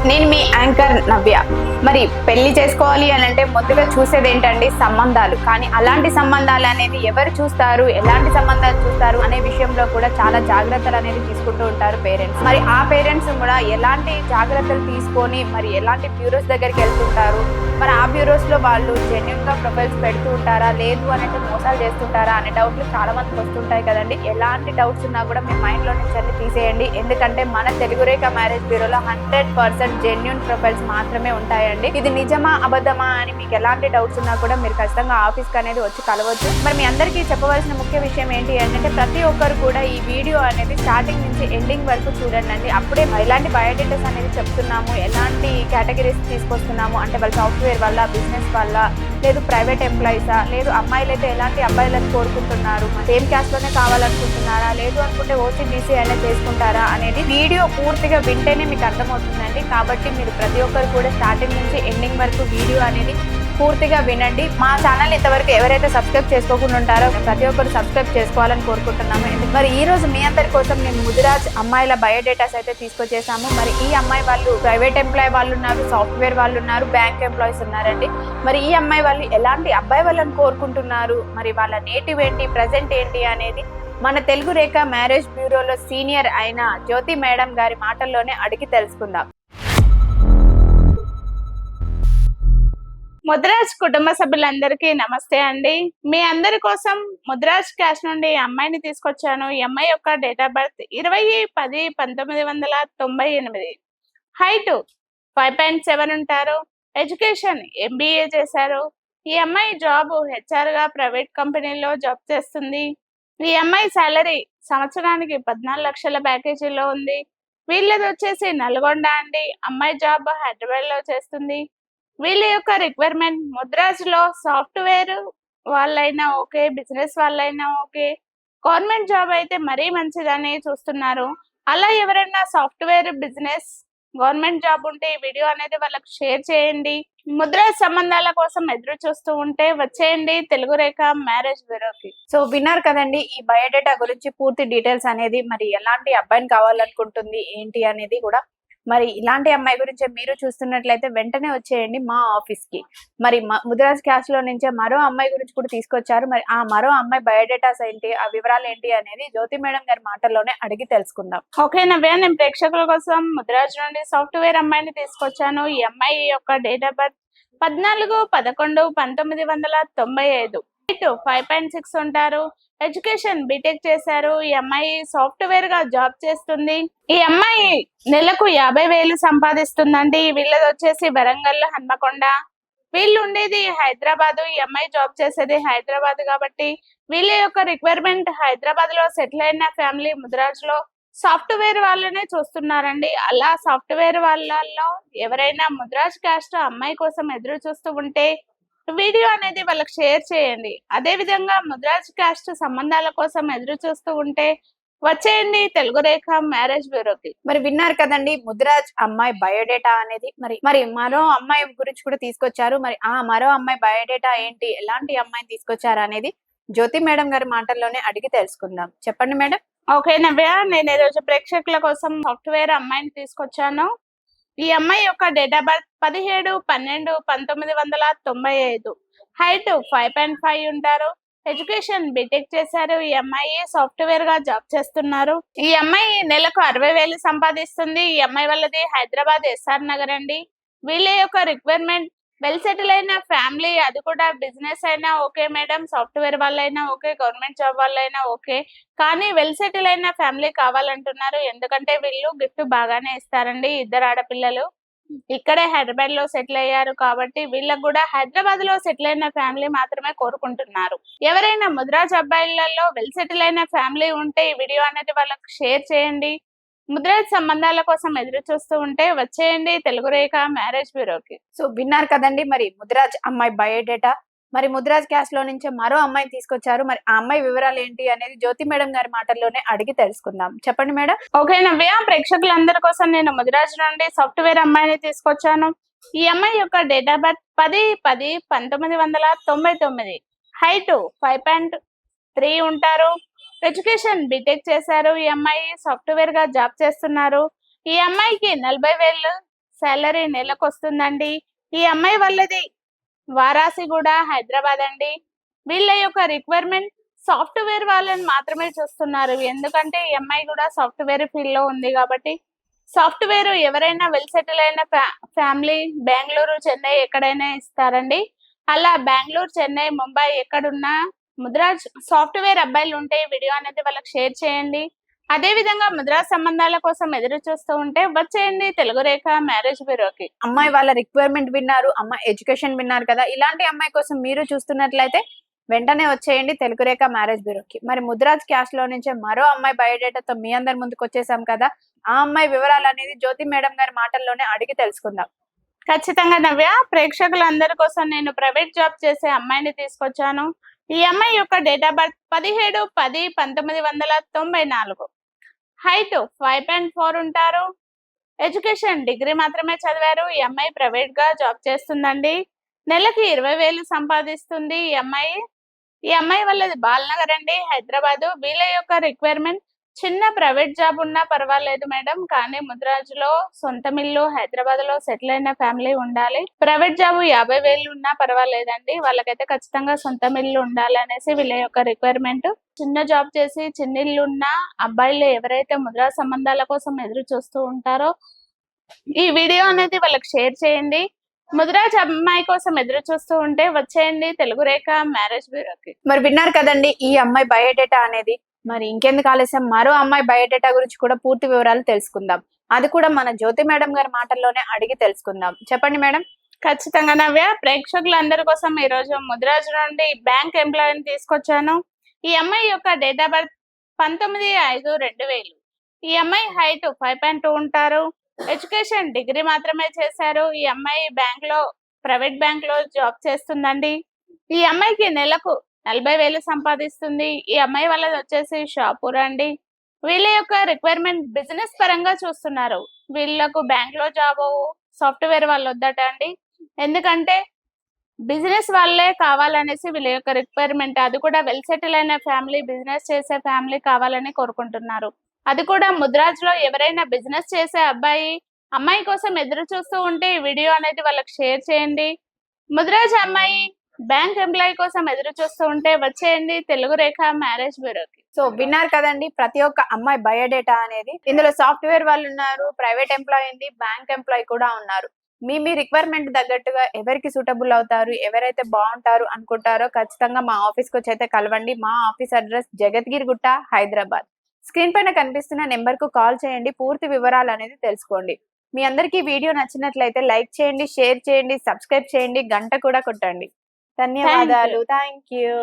నేను మీ యాంకర్ నవ్య. మరి పెళ్లి చేసుకోవాలి అని అంటే ముందుగా చూసేది ఏంటండి? సంబంధాలు. కానీ అలాంటి సంబంధాలు అనేది ఎవరు చూస్తారు, ఎలాంటి సంబంధాలు చూస్తారు అనే విషయంలో కూడా చాలా జాగ్రత్తలు అనేది తీసుకుంటూ ఉంటారు పేరెంట్స్. మరి ఆ పేరెంట్స్ కూడా ఎలాంటి జాగ్రత్తలు తీసుకొని మరి ఎలాంటి బ్యూరోస్ దగ్గరికి వెళ్తుంటారు, మరి ఆ బ్యూరోస్ లో వాళ్ళు జెన్యున్ గా ప్రొఫైల్స్ పెడుతూ ఉంటారా, లేదు అని అంటే మోసాలు చేస్తుంటారా అనే డౌట్లు చాలా మందికి వస్తుంటాయి కదండి. ఎలాంటి డౌట్స్ ఉన్నా కూడా మీ మైండ్ లో నుంచి అన్ని తీసేయండి. ఎందుకంటే మన తెలుగు రేఖ మ్యారేజ్ బ్యూరోలో 100% జెన్యున్ ప్రొఫైల్స్ మాత్రమే ఉంటాయండి. ఇది నిజమా అబద్ధమా అని మీకు ఎలాంటి డౌట్స్ ఉన్నా కూడా మీరు ఖచ్చితంగా ఆఫీస్ కి అనేది వచ్చి కలవచ్చు. మరి మీ అందరికీ చెప్పవలసిన ముఖ్య విషయం ఏంటి అంటే ప్రతి ఒక్కరు కూడా ఈ వీడియో అనేది స్టార్టింగ్ నుంచి ఎండింగ్ వరకు చూడండి. అప్పుడే ఎలాంటి బయోడేటాస్ అనేది చెప్తున్నాము, ఎలాంటి కేటగిరీస్ తీసుకొస్తున్నాము అంటే వాళ్ళ సాఫ్ట్వేర్ వల్ల, బిజినెస్ వల్ల, లేదు ప్రైవేట్ ఎంప్లాయీసా, లేదు అమ్మాయిలు అయితే ఎలాంటి అబ్బాయిలను కోరుకుంటున్నారు, సేమ్ క్యాస్ట్ లోనే కావాలనుకుంటున్నారా, లేదు అనుకుంటే ఓసీబీసీ అయినా చేసుకుంటారా అనేది వీడియో పూర్తిగా వింటేనే మీకు అర్థమవుతుందండి. కాబట్టి మీరు ప్రతి ఒక్కరు కూడా స్టార్టింగ్ నుంచి ఎండింగ్ వరకు వీడియో అనేది పూర్తిగా వినండి. మా ఛానల్ ఇంతవరకు ఎవరైతే సబ్స్క్రైబ్ చేసుకోకుండా ఉంటారో ప్రతి ఒక్కరు సబ్స్క్రైబ్ చేసుకోవాలని కోరుకుంటున్నాము. మరి ఈ రోజు మీ అందరి కోసం మేము ముదిరాజ్ అమ్మాయిల బయోడేటాస్ అయితే తీసుకొచ్చేసాము. మరి ఈ అమ్మాయి వాళ్ళు ప్రైవేట్ ఎంప్లాయ్ వాళ్ళు ఉన్నారు, సాఫ్ట్వేర్ వాళ్ళు ఉన్నారు, బ్యాంక్ ఎంప్లాయీస్ ఉన్నారండి. మరి ఈ అమ్మాయి వాళ్ళు ఎలాంటి అబ్బాయి వాళ్ళని కోరుకుంటున్నారు, మరి వాళ్ళ నేటివ్ ఏంటి, ప్రజెంట్ ఏంటి అనేది మన తెలుగు రేఖ మ్యారేజ్ బ్యూరోలో సీనియర్ అయిన జ్యోతి మేడం గారి మాటల్లోనే అడిగి తెలుసుకుందాం. ముద్రాజ్ కుటుంబ సభ్యులందరికీ నమస్తే అండి. మీ అందరి కోసం ముద్రాజ్ క్యాష్ నుండి ఈ అమ్మాయిని తీసుకొచ్చాను. ఈ అమ్మాయి యొక్క డేట్ ఆఫ్ బర్త్ 20-10-1998. హైట్ 5.7 ఉంటారు. ఎడ్యుకేషన్ MBA చేశారు. ఈ అమ్మాయి జాబ్ HR గా ప్రైవేట్ కంపెనీలో జాబ్ చేస్తుంది. ఈ అమ్మాయి సాలరీ సంవత్సరానికి 14 లక్షల ప్యాకేజీలో ఉంది. వీళ్ళది వచ్చేసి నల్గొండ అండి. అమ్మాయి జాబ్ హైదరాబాద్ లో చేస్తుంది. వీళ్ళ యొక్క రిక్వైర్మెంట్ ముద్రాజ్ లో సాఫ్ట్వేర్ వాళ్ళైనా ఓకే, బిజినెస్ వాళ్ళైనా ఓకే, గవర్నమెంట్ జాబ్ అయితే మరీ మంచిదని చూస్తున్నారు. అలా ఎవరైనా సాఫ్ట్వేర్, బిజినెస్, గవర్నమెంట్ జాబ్ ఉంటే ఈ వీడియో అనేది వాళ్ళకి షేర్ చేయండి. ముద్రాజ్ సంబంధాల కోసం ఎదురు చూస్తూ ఉంటే వచ్చేయండి తెలుగు రేఖ మ్యారేజ్ బ్యూరోకి. సో విన్నారు కదండి ఈ బయోడేటా గురించి పూర్తి డీటెయిల్స్ అనేది. మరి ఎలాంటి అబ్బాయిని కావాలనుకుంటుంది ఏంటి అనేది కూడా. మరి ఇలాంటి అమ్మాయి గురించి మీరు చూస్తున్నట్లయితే వెంటనే వచ్చేయండి మా ఆఫీస్ కి. మరి ముదిరాజ్ క్యాష్ లో నుంచే మరో అమ్మాయి గురించి కూడా తీసుకొచ్చారు. మరి ఆ మరో అమ్మాయి బయోడేటాస్ ఏంటి, ఆ వివరాలు ఏంటి అనేది జ్యోతి మేడం గారి మాటల్లోనే అడిగి తెలుసుకుందాం. ఓకే నవ్య, నేను ప్రేక్షకుల కోసం ముదిరాజ్ నుండి సాఫ్ట్వేర్ అమ్మాయిని తీసుకొచ్చాను. ఈ అమ్మాయి యొక్క డేట్ ఆఫ్ బర్త్ 14-11-1995. 5.6 ఉంటారు. ఎడ్యుకేషన్ బీటెక్ చేశారు. ఈ అమ్మాయి సాఫ్ట్వేర్ గా జాబ్ చేస్తుంది. ఈ అమ్మాయి నెలకు 50,000 సంపాదిస్తుందండి. వీళ్ళది వచ్చేసి వరంగల్, హన్మకొండ. వీళ్ళు ఉండేది హైదరాబాద్. ఈ అమ్మాయి జాబ్ చేసేది హైదరాబాద్ కాబట్టి వీళ్ళ యొక్క రిక్వైర్మెంట్ హైదరాబాద్ లో సెటిల్ అయిన ఫ్యామిలీ ముదిరాజ్ లో సాఫ్ట్వేర్ వాళ్ళనే చూస్తున్నారండి. అలా సాఫ్ట్వేర్ వాళ్ళలో ఎవరైనా ముదిరాజ్ క్యాస్ట్ అమ్మాయి కోసం ఎదురు చూస్తూ ఉంటే వీడియో అనేది వాళ్ళకి షేర్ చేయండి. అదే విధంగా ముద్రాజ్ కాస్ట్ సంబంధాల కోసం ఎదురు చూస్తూ ఉంటే వచ్చేయండి తెలుగు రేఖ మ్యారేజ్ బ్యూరోకి. మరి విన్నారు కదండి ముద్రాజ్ అమ్మాయి బయోడేటా అనేది. మరి మరో అమ్మాయి గురించి కూడా తీసుకొచ్చారు. మరి ఆ మరో అమ్మాయి బయోడేటా ఏంటి, ఎలాంటి అమ్మాయిని తీసుకొచ్చారు అనేది జ్యోతి మేడం గారి మాటల్లోనే అడిగి తెలుసుకుందాం. చెప్పండి మేడం. ఓకే నవ్య, నేను ఈ రోజు ప్రేక్షకుల కోసం సాఫ్ట్వేర్ అమ్మాయిని తీసుకొచ్చాను. ఈ అమ్మాయి యొక్క డేట్ ఆఫ్ బర్త్ 17-12-1995. హైట్ 5.5 ఉంటారు. ఎడ్యుకేషన్ బీటెక్ చేశారు. ఈ అమ్మాయి సాఫ్ట్వేర్ గా జాబ్ చేస్తున్నారు. ఈ అమ్మాయి నెలకు 60,000 సంపాదిస్తుంది. ఈ అమ్మాయి వాళ్ళది హైదరాబాద్ SR నగర్ అండి. వీళ్ళ యొక్క రిక్వైర్మెంట్ వెల్ సెటిల్ అయిన ఫ్యామిలీ, అది కూడా బిజినెస్ అయినా ఓకే మేడం, సాఫ్ట్వేర్ వాళ్ళైనా ఓకే, గవర్నమెంట్ జాబ్ వాళ్ళైనా ఓకే, కానీ వెల్ సెటిల్ అయిన ఫ్యామిలీ కావాలంటున్నారు. ఎందుకంటే వీళ్ళు గిఫ్ట్ బాగానే ఇస్తారండి. 2 ఆడపిల్లలు ఇక్కడే హైదరాబాద్ లో సెటిల్ అయ్యారు కాబట్టి వీళ్ళకు కూడా హైదరాబాద్ లో సెటిల్ అయిన ఫ్యామిలీ మాత్రమే కోరుకుంటున్నారు. ఎవరైనా ముద్రాజ్ అబ్బాయిలలో వెల్ సెటిల్ అయిన ఫ్యామిలీ ఉంటే ఈ వీడియో అనేది వాళ్ళకి షేర్ చేయండి. ముద్రాజ్ సంబంధాల కోసం ఎదురు చూస్తూ ఉంటే వచ్చేయండి తెలుగు రేఖ మ్యారేజ్ బ్యూరోకి. సో విన్నారు కదండి మరి ముద్రాజ్ అమ్మాయి బయోడేటా. మరి ముద్రాజ్ క్యాస్ట్ లో నుంచి మరో అమ్మాయిని తీసుకొచ్చారు. మరి ఆ అమ్మాయి వివరాలు ఏంటి అనేది జ్యోతి మేడం గారి మాటల్లోనే అడిగి తెలుసుకుందాం. చెప్పండి మేడం. ఓకే నవ్య, ప్రేక్షకులందరి కోసం నేను ముద్రాజ్ నుండి సాఫ్ట్వేర్ అమ్మాయిని తీసుకొచ్చాను. ఈ అమ్మాయి యొక్క డేట్ ఆఫ్ బర్త్ 10-10-1999. హైట్ 5.3 ఉంటారు. ఎడ్యుకేషన్ బీటెక్ చేశారు. ఈ అమ్మాయి సాఫ్ట్వేర్ గా జాబ్ చేస్తున్నారు. ఈ అమ్మాయికి 40,000 సాలరీ నెలకు వస్తుందండి. ఈ అమ్మాయి వాళ్ళది వారాసిగూడ హైదరాబాద్ అండి. వీళ్ళ యొక్క రిక్వైర్మెంట్ సాఫ్ట్వేర్ వాళ్ళని మాత్రమే చూస్తున్నారు. ఎందుకంటే ఈ అమ్మాయి కూడా సాఫ్ట్వేర్ ఫీల్డ్ లో ఉంది కాబట్టి సాఫ్ట్వేర్ ఎవరైనా వెల్ సెటిల్ అయిన ఫ్యామిలీ బెంగళూరు చెన్నై ఎక్కడైనా ఇస్తారండి. అలా బెంగళూరు చెన్నై ముంబై ఎక్కడున్నా ముద్రాజ్ సాఫ్ట్వేర్ అబ్బాయిలు ఉంటే ఈ వీడియో అనేది వాళ్ళకి షేర్ చేయండి. అదే విధంగా ముద్రాజ్ సంబంధాల కోసం ఎదురు చూస్తూ ఉంటే వచ్చేయండి తెలుగు రేఖ మ్యారేజ్ బ్యూరోకి. అమ్మాయి వాళ్ళ రిక్వైర్మెంట్ విన్నారు, అమ్మాయి ఎడ్యుకేషన్ విన్నారు కదా. ఇలాంటి అమ్మాయి కోసం మీరు చూస్తున్నట్లయితే వెంటనే వచ్చేయండి తెలుగు రేఖ మ్యారేజ్ బ్యూరోకి. మరి ముద్రాజ్ క్యాస్ట్ లో నుంచే మరో అమ్మాయి బయోడేటాతో మీ అందరి ముందుకు వచ్చేసాం కదా. ఆ అమ్మాయి వివరాలు అనేది జ్యోతి మేడం గారి మాటల్లోనే అడిగి తెలుసుకుందాం. ఖచ్చితంగా నవ్య, ప్రేక్షకులందరి కోసం నేను ప్రైవేట్ జాబ్ చేసే అమ్మాయిని తీసుకొచ్చాను. ఈ అమ్మాయి యొక్క డేట్ ఆఫ్ బర్త్ 17/10/1994. హైట్ 5.4 ఉంటారు. ఎడ్యుకేషన్ డిగ్రీ మాత్రమే చదివారు. ఈ అమ్మాయి ప్రైవేట్ గా జాబ్ చేస్తుందండి. నెలకి 20,000 సంపాదిస్తుంది ఈ అమ్మాయి వాళ్ళది బాలనగర్ అండి, హైదరాబాద్. వీళ్ళ యొక్క రిక్వైర్మెంట్ చిన్న ప్రైవేట్ జాబ్ ఉన్నా పర్వాలేదు మేడం, కానీ ముద్రాజ్లో సొంత మిల్లు హైదరాబాద్ లో సెటిల్ అయిన ఫ్యామిలీ ఉండాలి. ప్రైవేట్ జాబ్ 50,000 ఉన్నా పర్వాలేదండి, వాళ్ళకైతే ఖచ్చితంగా సొంత మిల్లు ఉండాలి అనేసి వీళ్ళ యొక్క రిక్వైర్మెంట్. చిన్న జాబ్ చేసి చిన్న ఇల్లు ఉన్న అబ్బాయిలు ఎవరైతే ముద్రాజ్ సంబంధాల కోసం ఎదురు చూస్తూ ఉంటారో ఈ వీడియో అనేది వాళ్ళకి షేర్ చేయండి. ముద్రాజ్ అమ్మాయి కోసం ఎదురు చూస్తూ ఉంటే వచ్చేయండి తెలుగు రేఖ మ్యారేజ్ బ్యూరోకి. మరి విన్నారు కదండి ఈ అమ్మాయి బయోడేటా అనేది. మరి ఇంకెందుకు ఆలస్యం, మరో అమ్మాయి బయోడేటా గురించి కూడా పూర్తి వివరాలు తెలుసుకుందాం. అది కూడా మన జ్యోతి మేడం గారి మాటల్లోనే అడిగి తెలుసుకుందాం. చెప్పండి మేడం. ఖచ్చితంగా నవ్య, ప్రేక్షకులందరి కోసం ఈ రోజు ముద్రాజ్ నుండి బ్యాంక్ ఎంప్లాయీని తీసుకొచ్చాను. ఈ అమ్మాయి యొక్క డేట్ ఆఫ్ బర్త్ 19/5/2000. ఈ అమ్మాయి హైట్ 5.2 ఉంటారు. ఎడ్యుకేషన్ డిగ్రీ మాత్రమే చేశారు. ఈ అమ్మాయి ప్రైవేట్ బ్యాంక్ లో జాబ్ చేస్తుందండి. ఈ అమ్మాయికి నెలకు 40,000 సంపాదిస్తుంది. ఈ అమ్మాయి వాళ్ళది వచ్చేసి షాపూర్ అండి. వీళ్ళ యొక్క రిక్వైర్మెంట్ బిజినెస్ పరంగా చూస్తున్నారు. వీళ్ళకు బ్యాంక్ లో జాబ్ సాఫ్ట్వేర్ వాళ్ళు వద్దట అండి, ఎందుకంటే బిజినెస్ వాళ్ళే కావాలనేసి వీళ్ళ యొక్క రిక్వైర్మెంట్. అది కూడా వెల్ సెటిల్ అయిన ఫ్యామిలీ, బిజినెస్ చేసే ఫ్యామిలీ కావాలని కోరుకుంటున్నారు. అది కూడా ముద్రాజ్ లో ఎవరైనా బిజినెస్ చేసే అమ్మాయి కోసం ఎదురు చూస్తూ ఉంటే ఈ వీడియో అనేది వాళ్ళకి షేర్ చేయండి. ముద్రాజ్ అమ్మాయి బ్యాంక్ ఎంప్లాయీ కోసం ఎదురు చూస్తూ ఉంటే వచ్చేయండి తెలుగు రేఖ మ్యారేజ్ బ్యూరోకి. సో విన్నారు కదండి ప్రతి ఒక్క అమ్మాయి బయోడేటా అనేది. ఇందులో సాఫ్ట్వేర్ వాళ్ళు ఉన్నారు, ప్రైవేట్ ఎంప్లాయీ ఉంది, బ్యాంక్ ఎంప్లాయీ కూడా ఉన్నారు. మీ రిక్వైర్మెంట్ తగ్గట్టుగా ఎవరికి సూటబుల్ అవుతారు, ఎవరైతే బాగుంటారు అనుకుంటారో ఖచ్చితంగా మా ఆఫీస్కి వచ్చి అయితే కలవండి. మా office address Jagadgirigutta, Hyderabad. Screen పైన కనిపిస్తున్న నెంబర్ కు కాల్ చేయండి, పూర్తి వివరాలు అనేది తెలుసుకోండి. మీ అందరికీ వీడియో నచ్చినట్లయితే లైక్ చేయండి, షేర్ చేయండి, సబ్స్క్రైబ్ చేయండి, గంట కూడా కొట్టండి. ధన్యవాదాలు. Thank you.